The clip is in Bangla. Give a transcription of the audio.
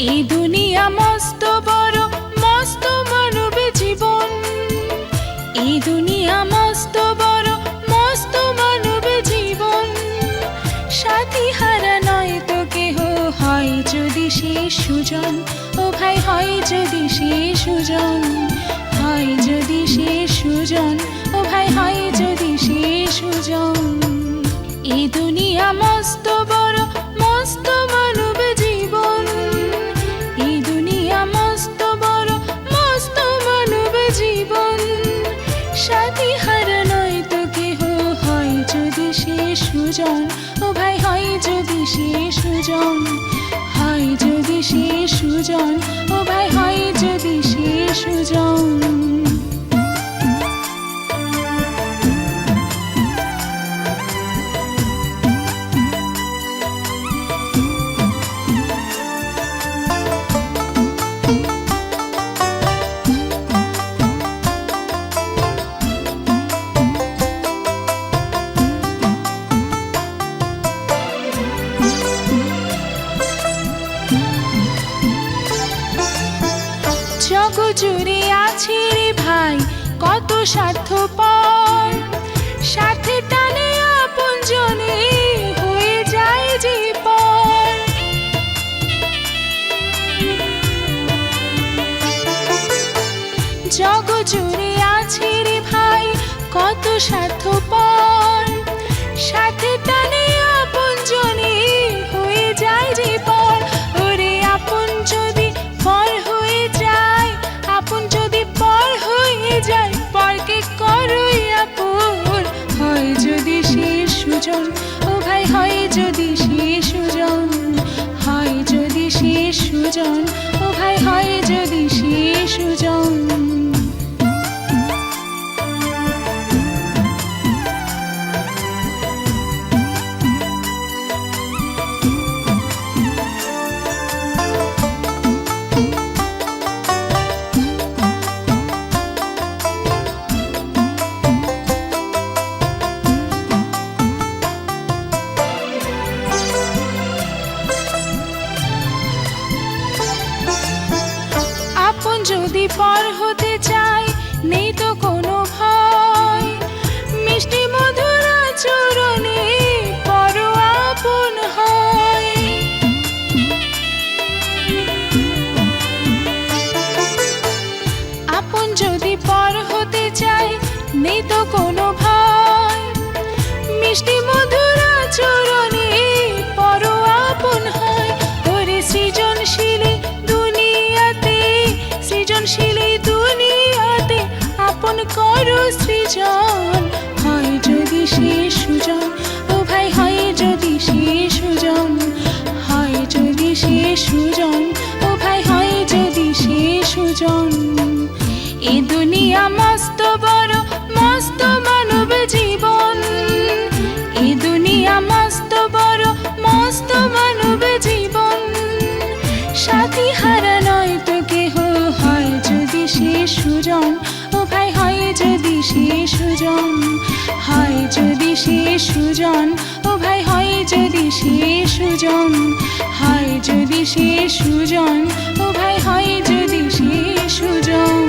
এই দুনিয়া মস্ত বড়, মস্ত মানব জীবন। এই দুনিয়া মস্ত বড়, মস্ত মানব জীবন। সাথী হারা নয় তো কেহ, হয় যদি সে সুজন। ও ভাই হয় যদি সে সুজন, হয় যদি সে সুজন। ও ভাই হয় যদি সে সুজন। এই দুনিয়া মস্ত বড়, মস্ত মানব জীবন। এই দুনিয়া মস্ত বড়, মস্ত মানব জীবন। সাথী হারা নয় তো কেহ, হয় যদি সে সুজন। ও ভাই হয় যদি সে সুজন, হয় যদি সে সুজন। ও ভাই হয় যদি সে সুজন। জগৎ জুড়ে আছে রে ভাই কত স্বার্থপর। সাথে টানে আপন জনে হয়ে যায় যে পর। জগৎ জুড়ে আছে রে ভাই কত স্বার্থপর। সাথে টানে আপন জনে হয়ে যায় যে পর। ওরে আপন যদি পর হয়ে যায়, আপন যদি পর হয়ে যায়, পরকে করই আপন। হয় যদি সে সুজন। ও ভাই হয় যদি সে সুজন, হয় যদি সে সুজন। ও ভাই হয় যদি সে সুজন। আপন যদি পর হতে চায়, নেই তো কোনো ভয়। মিষ্টি মধুর আচরণে পর আপন হয়। আপন যদি পর হতে চায়, নেই তো কোনো ভয়। মিষ্টি মধুর আচরণে পর আপন হয়। ওরে সৃজনশীলী দুনিয়াতে, সৃজনশীলী দুনিয়াতে আপন করো সৃজন। হয় যদি সে সুজন। ও ভাই হয় যদি সে সুজন, হয় যদি সে সুজন। ও ভাই হয় যদি সে সুজন। এ দুনিয়া মস্ত বড়, মস্ত মানব জীবন। এ দুনিয়া মস্ত বড়, মস্ত মানব জীবন। সাথী হারা নয় তো কেহ, হয় যদি সে সুজন। ও ভাই হয় যদি সে সুজন, হয় যদি সে সুজন। ও ভাই হয় যদি সে সুজন, হয় যদি সে সুজন। ও ভাই হয় যদি সে সুজন।